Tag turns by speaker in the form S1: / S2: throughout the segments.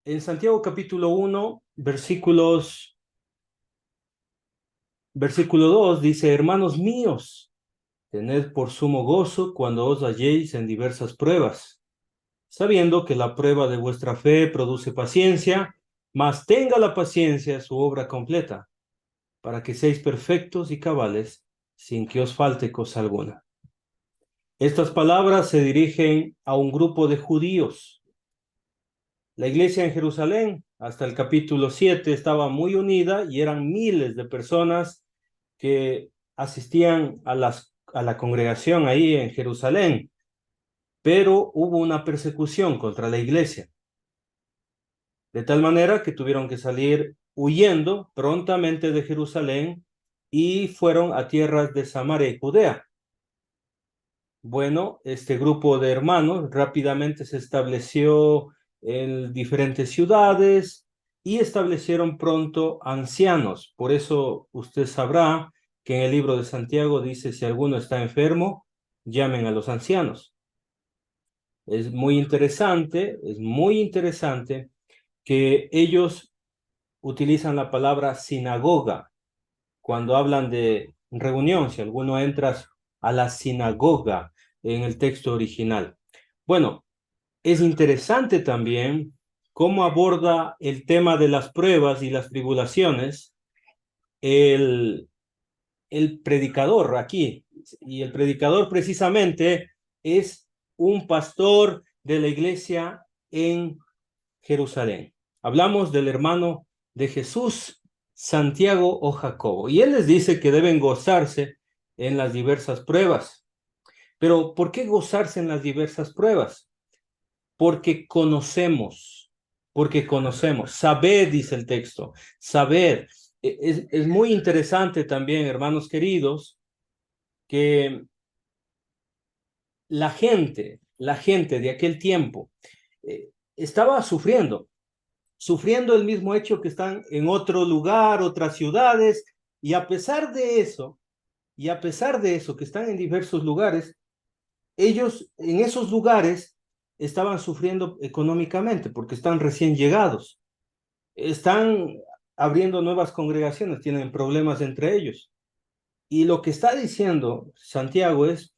S1: En Santiago capítulo 1, versículo 2 dice: hermanos míos, tened por sumo gozo cuando os halléis en diversas pruebas, sabiendo que la prueba de vuestra fe produce paciencia, mas tenga la paciencia su obra completa, para que seáis perfectos y cabales, sin que os falte cosa alguna. Estas palabras se dirigen a un grupo de judíos. La iglesia en Jerusalén, hasta el capítulo 7, estaba muy unida y eran miles de personas que asistían a la congregación ahí en Jerusalén, pero hubo una persecución contra la iglesia, de tal manera que tuvieron que salir huyendo prontamente de Jerusalén y fueron a tierras de Samaria y Judea. Bueno, este grupo de hermanos rápidamente se estableció en diferentes ciudades y establecieron pronto ancianos. Por eso usted sabrá que en el libro de Santiago dice: si alguno está enfermo, llamen a los ancianos. Es muy interesante que ellos utilizan la palabra sinagoga cuando hablan de reunión, si alguno entra a la sinagoga en el texto original. Bueno, es interesante también cómo aborda el tema de las pruebas y las tribulaciones el, el predicador aquí. Y el predicador precisamente es un pastor de la iglesia en Jerusalén. Hablamos del hermano de Jesús, Santiago o Jacobo, y él les dice que deben gozarse en las diversas pruebas. Pero ¿por qué gozarse en las diversas pruebas? Porque conocemos, sabed, dice el texto, sabed. Es muy interesante también, hermanos queridos, que la gente de aquel tiempo estaba sufriendo el mismo hecho que están en otro lugar, otras ciudades, y a pesar de eso, que están en diversos lugares, ellos en esos lugares estaban sufriendo económicamente porque están recién llegados, están abriendo nuevas congregaciones, tienen problemas entre ellos. Y lo que está diciendo Santiago es,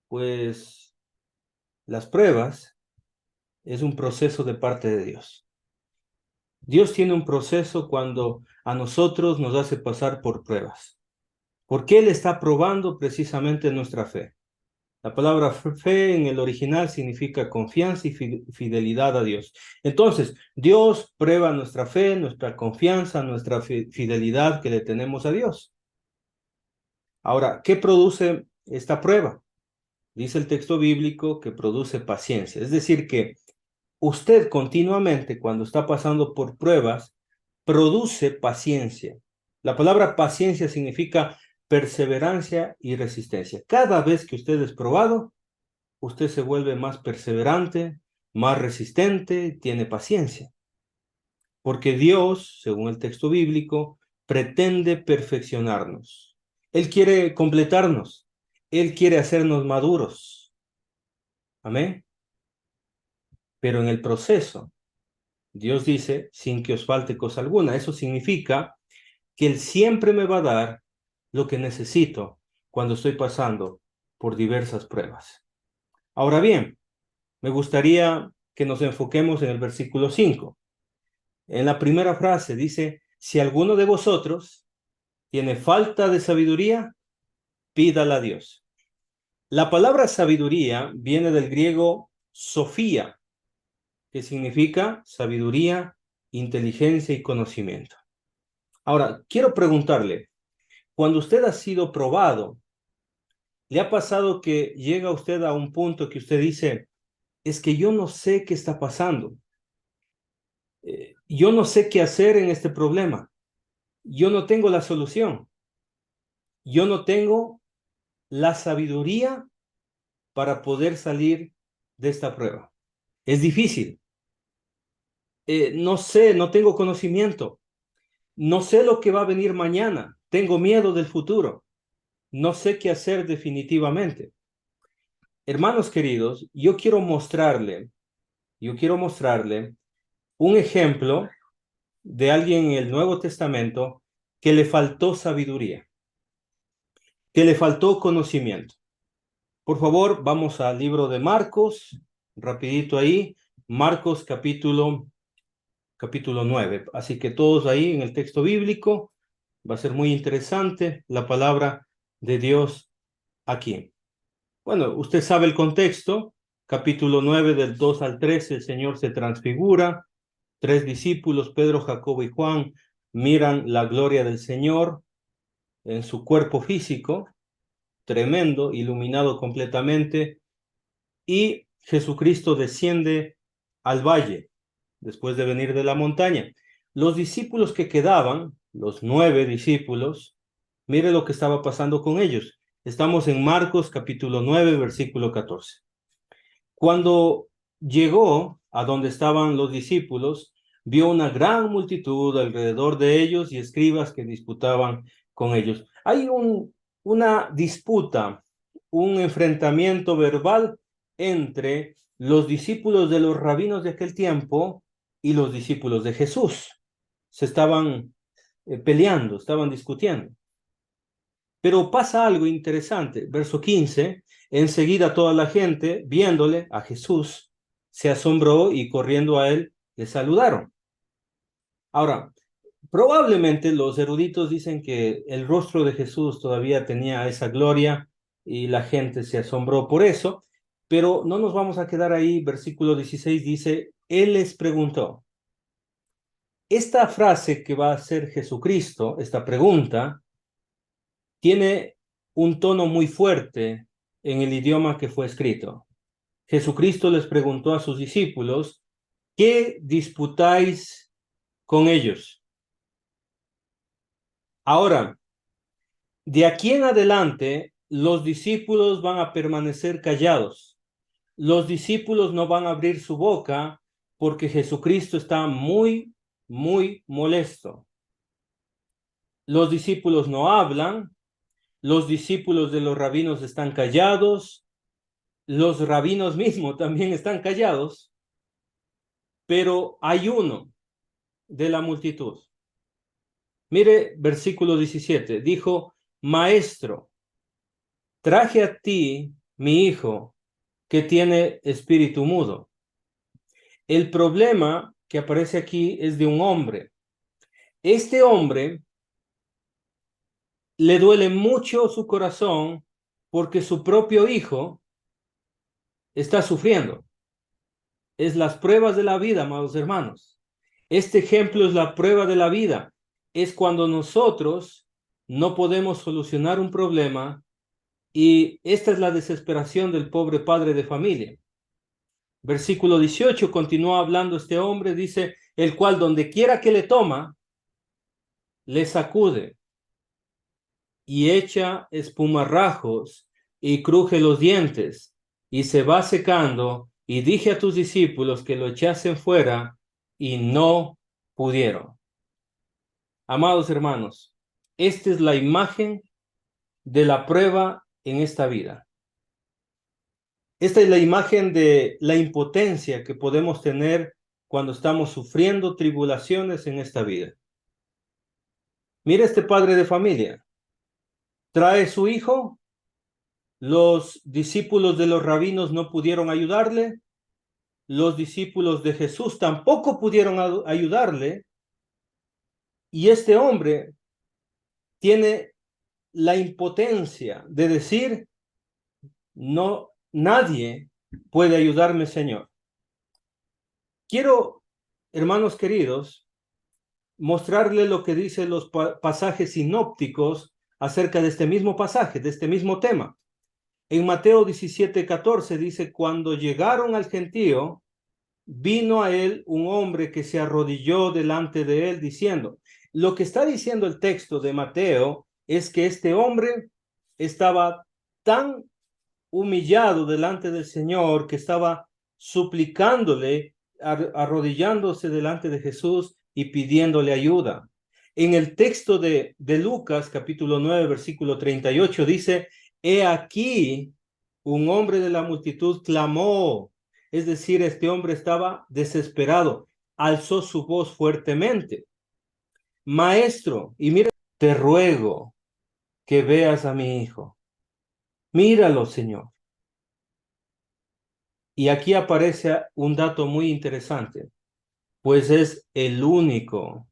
S1: pues, las pruebas es un proceso de parte de Dios. Dios tiene un proceso cuando a nosotros nos hace pasar por pruebas, porque Él está probando precisamente nuestra fe. La palabra fe en el original significa confianza y fidelidad a Dios. Entonces, Dios prueba nuestra fe, nuestra confianza, nuestra fidelidad que le tenemos a Dios. Ahora, ¿qué produce esta prueba? Dice el texto bíblico que produce paciencia. Es decir, que usted continuamente, cuando está pasando por pruebas, produce paciencia. La palabra paciencia significa perseverancia y resistencia. Cada vez que usted es probado, usted se vuelve más perseverante, más resistente, tiene paciencia. Porque Dios, según el texto bíblico, pretende perfeccionarnos. Él quiere completarnos. Él quiere hacernos maduros. Amén. Pero en el proceso, Dios dice, sin que os falte cosa alguna. Eso significa que Él siempre me va a dar lo que necesito cuando estoy pasando por diversas pruebas. Ahora bien, me gustaría que nos enfoquemos en el versículo 5. En la primera frase dice: si alguno de vosotros tiene falta de sabiduría, pídala a Dios. La palabra sabiduría viene del griego sofía, que significa sabiduría, inteligencia y conocimiento. Ahora, quiero preguntarle, cuando usted ha sido probado, ¿le ha pasado que llega usted a un punto que usted dice: es que yo no sé qué está pasando? Yo no sé qué hacer en este problema. Yo no tengo la solución. Yo no tengo la sabiduría para poder salir de esta prueba. Es difícil. No sé, no tengo conocimiento. No sé lo que va a venir mañana. Tengo miedo del futuro. No sé qué hacer definitivamente. Hermanos queridos, yo quiero mostrarle un ejemplo de alguien en el Nuevo Testamento que le faltó sabiduría, que le faltó conocimiento. Por favor, vamos al libro de Marcos, rapidito ahí, Marcos capítulo 9. Así que todos ahí en el texto bíblico, va a ser muy interesante la palabra de Dios aquí. Bueno, usted sabe el contexto, capítulo 9 del 2 al 13, el Señor se transfigura, tres discípulos, Pedro, Jacobo y Juan, miran la gloria del Señor en su cuerpo físico, tremendo, iluminado completamente, y Jesucristo desciende al valle después de venir de la montaña. Los discípulos que quedaban, los 9 discípulos, mire lo que estaba pasando con ellos. Estamos en Marcos capítulo 9, versículo 14. Cuando llegó a donde estaban los discípulos, vio una gran multitud alrededor de ellos y escribas que disputaban con ellos. Hay una disputa, un enfrentamiento verbal entre los discípulos de los rabinos de aquel tiempo y los discípulos de Jesús. Se estaban peleando, estaban discutiendo. Pero pasa algo interesante. Verso 15, enseguida toda la gente, viéndole a Jesús, se asombró y corriendo a él, le saludaron. Ahora, probablemente los eruditos dicen que el rostro de Jesús todavía tenía esa gloria y la gente se asombró por eso, pero no nos vamos a quedar ahí. Versículo 16 dice, él les preguntó. Esta frase que va a hacer Jesucristo, esta pregunta, tiene un tono muy fuerte en el idioma que fue escrito. Jesucristo les preguntó a sus discípulos, ¿qué disputáis con ellos? Ahora, de aquí en adelante, los discípulos van a permanecer callados. Los discípulos no van a abrir su boca porque Jesucristo está muy, muy molesto. Los discípulos no hablan, los discípulos de los rabinos están callados, los rabinos mismos también están callados, pero hay uno de la multitud. Mire, versículo 17, dijo, Maestro, traje a ti mi hijo que tiene espíritu mudo. El problema que aparece aquí es de un hombre. Este hombre le duele mucho su corazón porque su propio hijo está sufriendo. Es las pruebas de la vida, amados hermanos. Este ejemplo es la prueba de la vida. Es cuando nosotros no podemos solucionar un problema y esta es la desesperación del pobre padre de familia. Versículo 18, continúa hablando este hombre, dice, el cual donde quiera que le toma, le sacude y echa espumarrajos y cruje los dientes y se va secando, y dije a tus discípulos que lo echasen fuera y no pudieron. Amados hermanos, esta es la imagen de la prueba en esta vida. Esta es la imagen de la impotencia que podemos tener cuando estamos sufriendo tribulaciones en esta vida. Mira este padre de familia. Trae su hijo. Los discípulos de los rabinos no pudieron ayudarle. Los discípulos de Jesús tampoco pudieron ayudarle. Y este hombre tiene la impotencia de decir, no, nadie puede ayudarme, Señor. Quiero, hermanos queridos, mostrarle lo que dicen los pasajes sinópticos acerca de este mismo pasaje, de este mismo tema. En Mateo 17:14 dice, cuando llegaron al gentío, vino a él un hombre que se arrodilló delante de él diciendo, lo que está diciendo el texto de Mateo es que este hombre estaba tan humillado delante del Señor que estaba suplicándole, arrodillándose delante de Jesús y pidiéndole ayuda. En el texto de Lucas, capítulo 9, versículo 38, dice, he aquí, un hombre de la multitud clamó, es decir, este hombre estaba desesperado. alzó su voz fuertemente. Maestro, y mira, te ruego que veas a mi hijo. Míralo, Señor. Y aquí aparece un dato muy interesante, pues es el único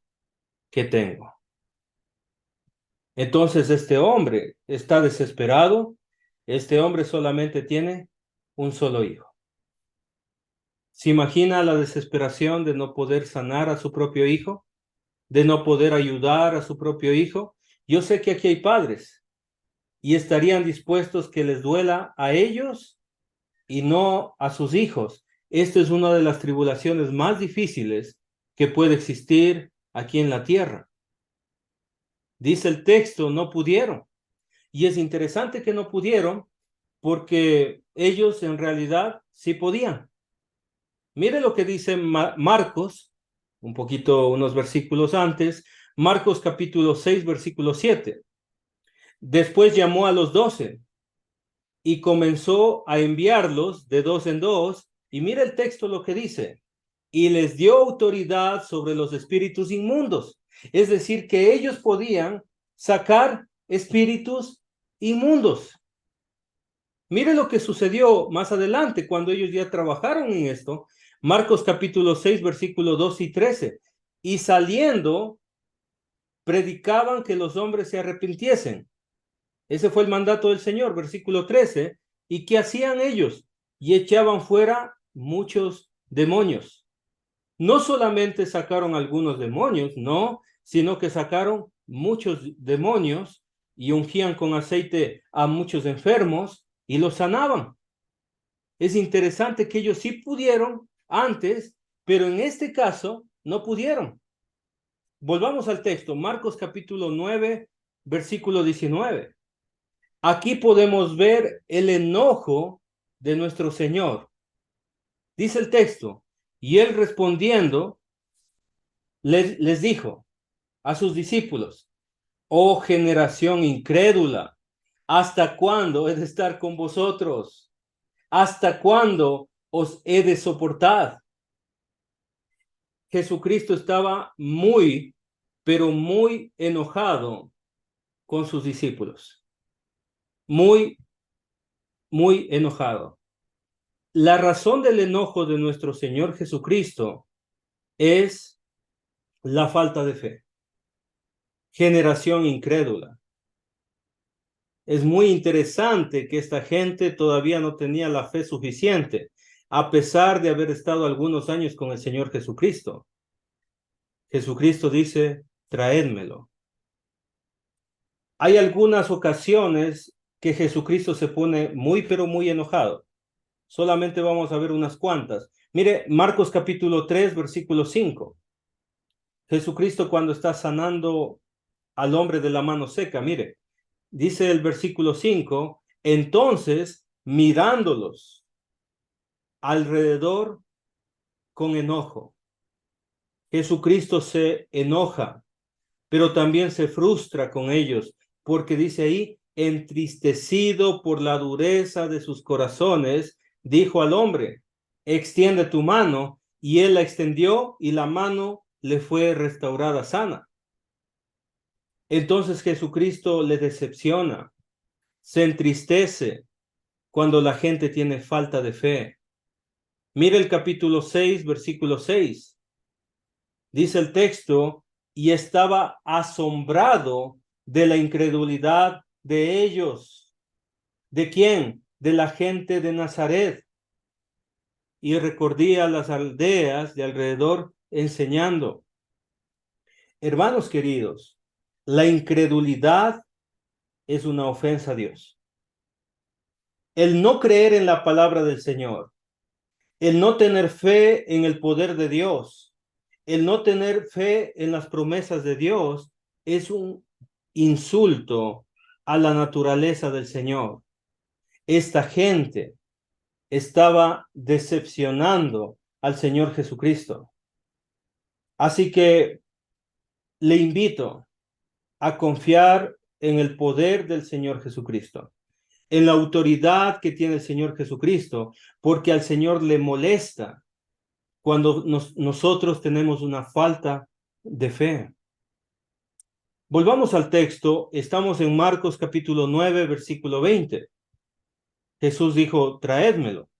S1: que tengo. Entonces este hombre está desesperado. Este hombre solamente tiene un solo hijo. ¿Se imagina la desesperación de no poder sanar a su propio hijo? ¿De no poder ayudar a su propio hijo? Yo sé que aquí hay padres y estarían dispuestos que les duela a ellos y no a sus hijos. Esta es una de las tribulaciones más difíciles que puede existir aquí en la tierra. Dice el texto, no pudieron. Y es interesante que no pudieron porque ellos en realidad sí podían. Mire lo que dice Marcos, un poquito, unos versículos antes, Marcos capítulo 6, versículo 7. Después llamó a los 12 y comenzó a enviarlos de dos en dos. Y mira el texto lo que dice. Y les dio autoridad sobre los espíritus inmundos. Es decir, que ellos podían sacar espíritus inmundos. Mire lo que sucedió más adelante cuando ellos ya trabajaron en esto. Marcos capítulo 6, versículos 12 y 13. Y saliendo, predicaban que los hombres se arrepintiesen. Ese fue el mandato del Señor, versículo 13. ¿Y qué hacían ellos? Y echaban fuera muchos demonios. No solamente sacaron algunos demonios, no, sino que sacaron muchos demonios y ungían con aceite a muchos enfermos y los sanaban. Es interesante que ellos sí pudieron antes, pero en este caso no pudieron. Volvamos al texto, Marcos capítulo 9, versículo 19. Aquí podemos ver el enojo de nuestro Señor. Dice el texto, y él respondiendo, les dijo a sus discípulos, oh generación incrédula, ¿hasta cuándo he de estar con vosotros? ¿Hasta cuándo os he de soportar? Jesucristo estaba muy, pero muy enojado con sus discípulos. Muy, muy enojado. La razón del enojo de nuestro Señor Jesucristo es la falta de fe. Generación incrédula. Es muy interesante que esta gente todavía no tenía la fe suficiente, a pesar de haber estado algunos años con el Señor Jesucristo. Jesucristo dice, traédmelo. Hay algunas ocasiones que Jesucristo se pone muy, pero muy enojado. Solamente vamos a ver unas cuantas. Mire, Marcos capítulo 3, versículo 5. Jesucristo cuando está sanando al hombre de la mano seca, mire, dice el versículo 5, entonces mirándolos alrededor con enojo. Jesucristo se enoja, pero también se frustra con ellos, porque dice ahí, entristecido por la dureza de sus corazones, dijo al hombre, extiende tu mano, y él la extendió y la mano le fue restaurada sana. Entonces Jesucristo le decepciona, se entristece cuando la gente tiene falta de fe. Mire el capítulo 6, versículo 6. Dice el texto, y estaba asombrado de la incredulidad de ellos. ¿De quién? De la gente de Nazaret. Y recorría las aldeas de alrededor enseñando. Hermanos queridos, la incredulidad es una ofensa a Dios. El no creer en la palabra del Señor, el no tener fe en el poder de Dios, el no tener fe en las promesas de Dios es un insulto a la naturaleza del Señor. Esta gente estaba decepcionando al Señor Jesucristo. Así que le invito a confiar en el poder del Señor Jesucristo, en la autoridad que tiene el Señor Jesucristo, porque al Señor le molesta cuando nosotros tenemos una falta de fe. Volvamos al texto, estamos en Marcos capítulo 9, versículo 20. Jesús dijo, traédmelo.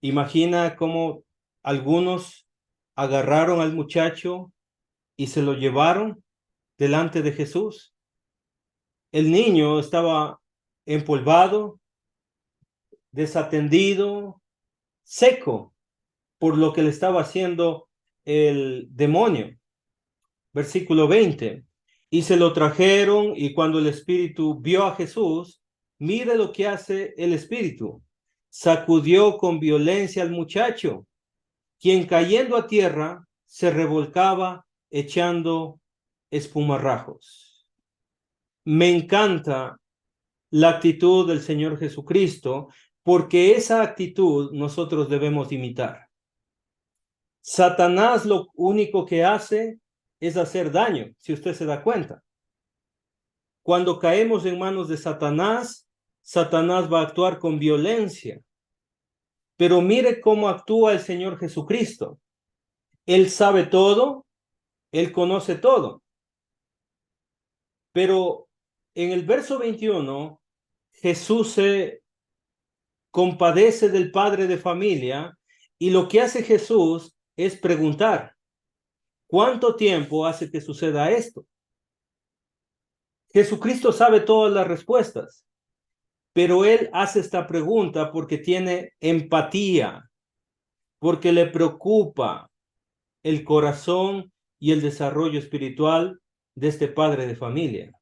S1: Imagina cómo algunos agarraron al muchacho y se lo llevaron delante de Jesús. El niño estaba empolvado, desatendido, seco por lo que le estaba haciendo el demonio. Versículo 20. Y se lo trajeron, y cuando el espíritu vio a Jesús, mire lo que hace el espíritu. Sacudió con violencia al muchacho, quien cayendo a tierra se revolcaba echando espumarrajos. Me encanta la actitud del Señor Jesucristo, porque esa actitud nosotros debemos imitar. Satanás lo único que hace es hacer daño, si usted se da cuenta. Cuando caemos en manos de Satanás, Satanás va a actuar con violencia. Pero mire cómo actúa el Señor Jesucristo. Él sabe todo, Él conoce todo. Pero en el verso 21, Jesús se compadece del padre de familia y lo que hace Jesús es preguntar, ¿cuánto tiempo hace que suceda esto? Jesucristo sabe todas las respuestas, pero Él hace esta pregunta porque tiene empatía, porque le preocupa el corazón y el desarrollo espiritual de este padre de familia.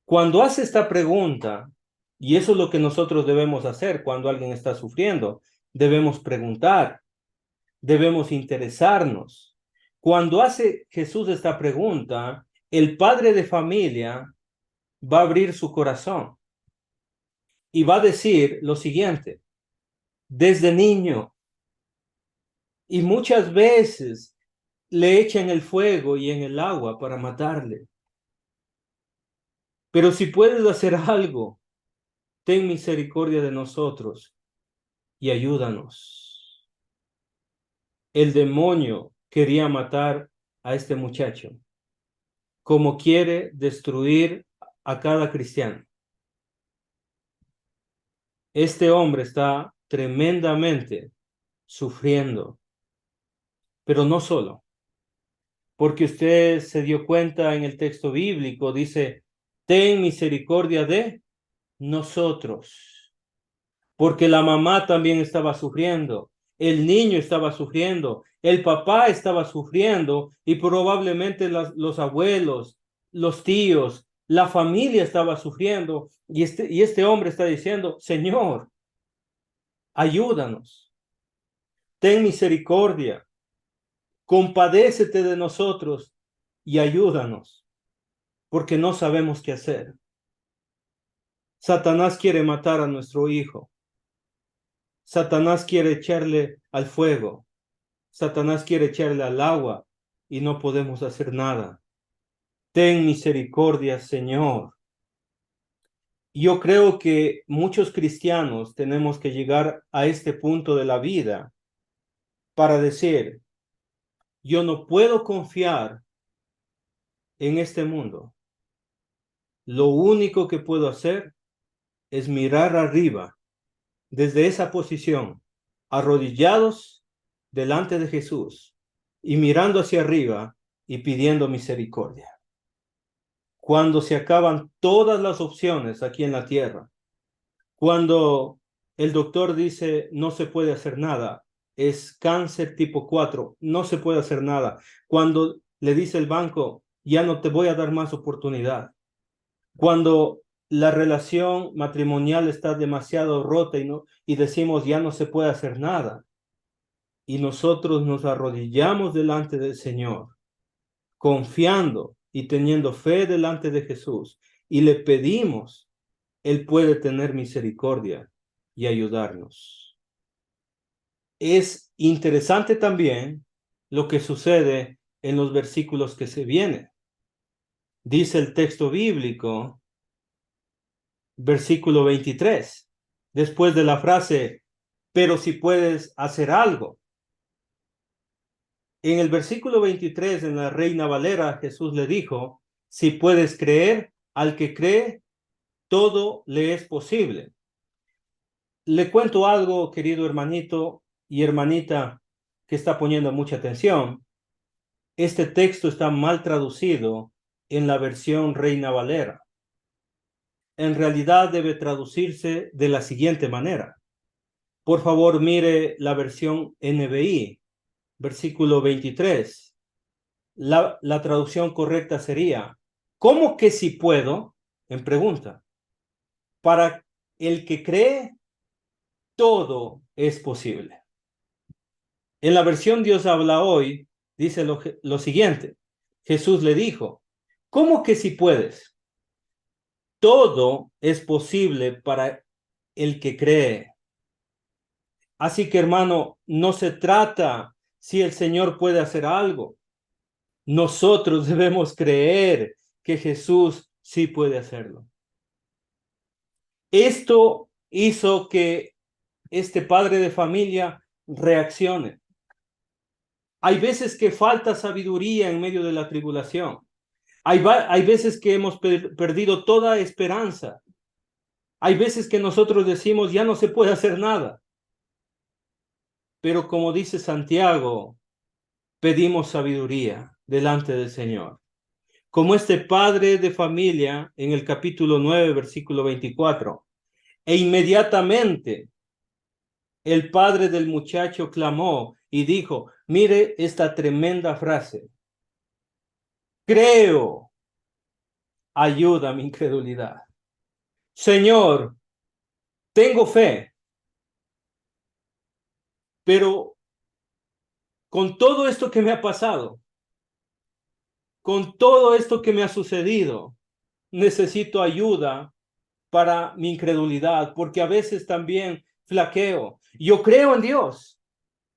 S1: Cuando hace esta pregunta, y eso es lo que nosotros debemos hacer cuando alguien está sufriendo, debemos preguntar, debemos interesarnos. Cuando hace Jesús esta pregunta, el padre de familia va a abrir su corazón y va a decir lo siguiente: desde niño, y muchas veces le echan el fuego y en el agua para matarle. Pero si puedes hacer algo, ten misericordia de nosotros y ayúdanos. El demonio quería matar a este muchacho, como quiere destruir a cada cristiano. Este hombre está tremendamente sufriendo, pero no solo, porque usted se dio cuenta en el texto bíblico, dice, ten misericordia de nosotros, porque la mamá también estaba sufriendo, el niño estaba sufriendo, el papá estaba sufriendo y probablemente los abuelos, los tíos, la familia estaba sufriendo y este hombre está diciendo, Señor, ayúdanos, ten misericordia, compadécete de nosotros y ayúdanos, porque no sabemos qué hacer. Satanás quiere matar a nuestro hijo. Satanás quiere echarle al fuego. Satanás quiere echarle al agua y no podemos hacer nada. Ten misericordia, Señor. Yo creo que muchos cristianos tenemos que llegar a este punto de la vida para decir, yo no puedo confiar en este mundo. Lo único que puedo hacer es mirar arriba, desde esa posición, arrodillados delante de Jesús y mirando hacia arriba y pidiendo misericordia. Cuando se acaban todas las opciones aquí en la tierra, cuando el doctor dice no se puede hacer nada, es cáncer tipo 4, no se puede hacer nada. Cuando le dice el banco, ya no te voy a dar más oportunidad. Cuando la relación matrimonial está demasiado rota y decimos ya no se puede hacer nada. Y nosotros nos arrodillamos delante del Señor, confiando y teniendo fe delante de Jesús. Y le pedimos, Él puede tener misericordia y ayudarnos. Es interesante también lo que sucede en los versículos que se vienen. Dice el texto bíblico, versículo 23, después de la frase, pero si puedes hacer algo. En el versículo 23, en la Reina Valera, Jesús le dijo, si puedes creer, al que cree, todo le es posible. Le cuento algo, querido hermanito y hermanita, que está poniendo mucha atención. Este texto está mal traducido en la versión Reina Valera. En realidad debe traducirse de la siguiente manera. Por favor, mire la versión NBI, versículo 23. La traducción correcta sería, ¿cómo que si puedo? En pregunta. Para el que cree, todo es posible. En la versión Dios habla hoy, dice lo siguiente. Jesús le dijo, ¿cómo que si puedes? Todo es posible para el que cree. Así que, hermano, no se trata si el Señor puede hacer algo. Nosotros debemos creer que Jesús sí puede hacerlo. Esto hizo que este padre de familia reaccione. Hay veces que falta sabiduría en medio de la tribulación. Hay veces que hemos perdido toda esperanza. Hay veces que nosotros decimos, ya no se puede hacer nada. Pero como dice Santiago, pedimos sabiduría delante del Señor. Como este padre de familia en el capítulo 9, versículo 24. E inmediatamente el padre del muchacho clamó y dijo, mire esta tremenda frase, creo, ayuda mi incredulidad. Señor, tengo fe, pero con todo esto que me ha pasado, con todo esto que me ha sucedido, necesito ayuda para mi incredulidad, porque a veces también flaqueo. Yo creo en Dios,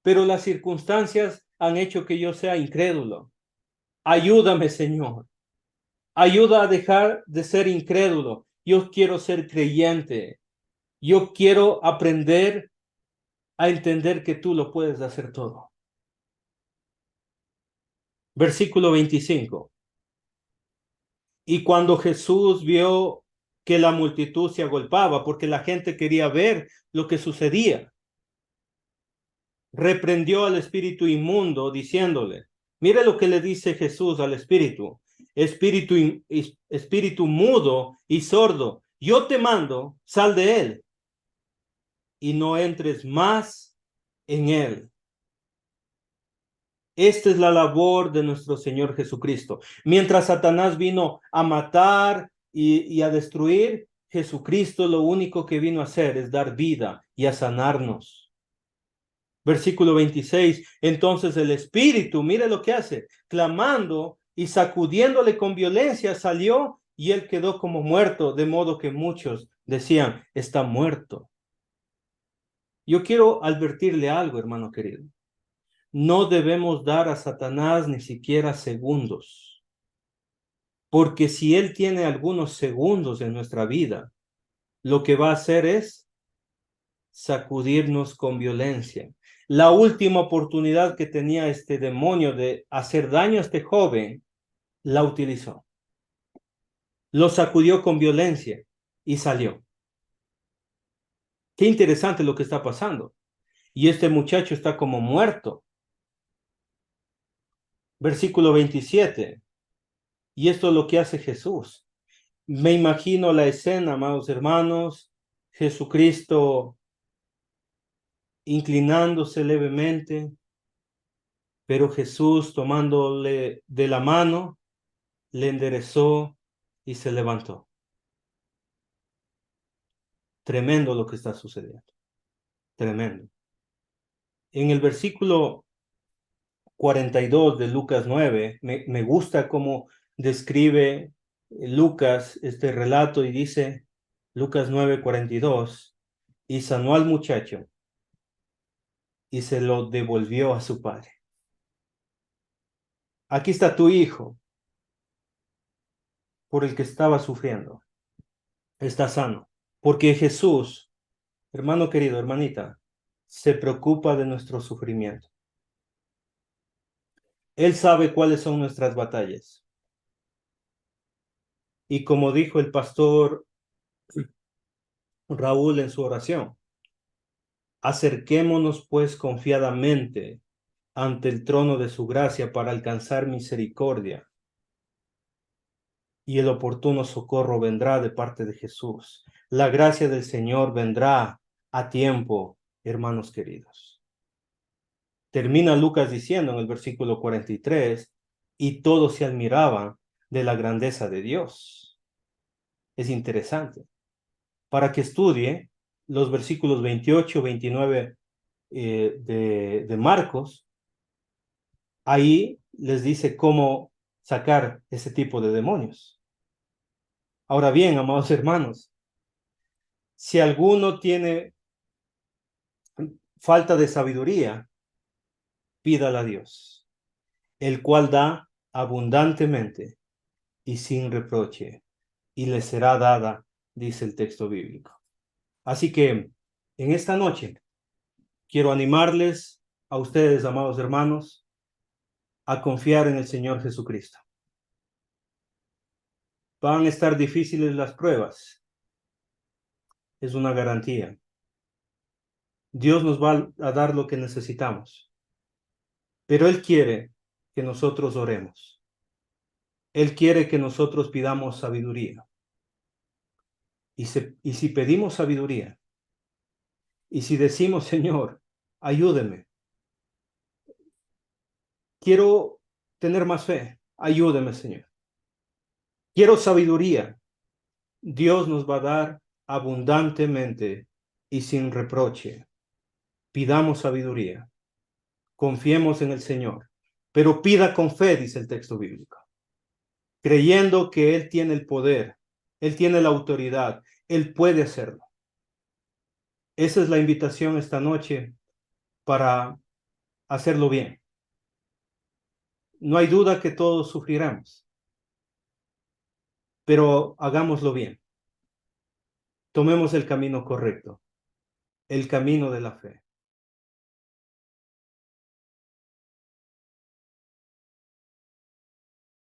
S1: pero las circunstancias han hecho que yo sea incrédulo. Ayúdame, Señor. Ayuda a dejar de ser incrédulo. Yo quiero ser creyente. Yo quiero aprender a entender que tú lo puedes hacer todo. Versículo 25. Y cuando Jesús vio que la multitud se agolpaba, porque la gente quería ver lo que sucedía, reprendió al espíritu inmundo diciéndole, mire lo que le dice Jesús al espíritu, espíritu mudo y sordo, yo te mando, sal de él y no entres más en él. Esta es la labor de nuestro Señor Jesucristo. Mientras Satanás vino a matar y a destruir, Jesucristo lo único que vino a hacer es dar vida y a sanarnos. Versículo 26. Entonces el espíritu, mire lo que hace, clamando y sacudiéndole con violencia, salió y él quedó como muerto, de modo que muchos decían, está muerto. Yo quiero advertirle algo, hermano querido. No debemos dar a Satanás ni siquiera segundos, porque si él tiene algunos segundos en nuestra vida, lo que va a hacer es sacudirnos con violencia. La última oportunidad que tenía este demonio de hacer daño a este joven, la utilizó. Lo sacudió con violencia y salió. Qué interesante lo que está pasando. Y este muchacho está como muerto. Versículo 27. Y esto es lo que hace Jesús. Me imagino la escena, amados hermanos, Jesucristo inclinándose levemente, pero Jesús tomándole de la mano, le enderezó y se levantó. Tremendo lo que está sucediendo, tremendo. En el versículo 42 de Lucas 9, me gusta cómo describe Lucas este relato y dice, Lucas 9:42, y sanó al muchacho y se lo devolvió a su padre. Aquí está tu hijo por el que estaba sufriendo. Está sano. Porque Jesús, hermano querido, hermanita, se preocupa de nuestro sufrimiento. Él sabe cuáles son nuestras batallas. Y como dijo el pastor Raúl en su oración, acerquémonos pues confiadamente ante el trono de su gracia para alcanzar misericordia, y el oportuno socorro vendrá de parte de Jesús. La gracia del Señor vendrá a tiempo, hermanos queridos. Termina Lucas diciendo en el versículo 43, y todos se admiraban de la grandeza de Dios. Es interesante. Para que estudie los versículos 28, 29 de Marcos, ahí les dice cómo sacar ese tipo de demonios. Ahora bien, amados hermanos, si alguno tiene falta de sabiduría, pídala a Dios, el cual da abundantemente y sin reproche, y le será dada, dice el texto bíblico. Así que en esta noche quiero animarles a ustedes, amados hermanos, a confiar en el Señor Jesucristo. Van a estar difíciles las pruebas, es una garantía. Dios nos va a dar lo que necesitamos, pero Él quiere que nosotros oremos. Él quiere que nosotros pidamos sabiduría. Y si pedimos sabiduría, y si decimos, Señor, ayúdeme, quiero tener más fe, ayúdeme, Señor. Quiero sabiduría, Dios nos va a dar abundantemente y sin reproche. Pidamos sabiduría, confiemos en el Señor, pero pida con fe, dice el texto bíblico, creyendo que Él tiene el poder, Él tiene la autoridad, Él puede hacerlo. Esa es la invitación esta noche para hacerlo bien. No hay duda que todos sufriremos, pero hagámoslo bien. Tomemos el camino correcto, el camino de la fe.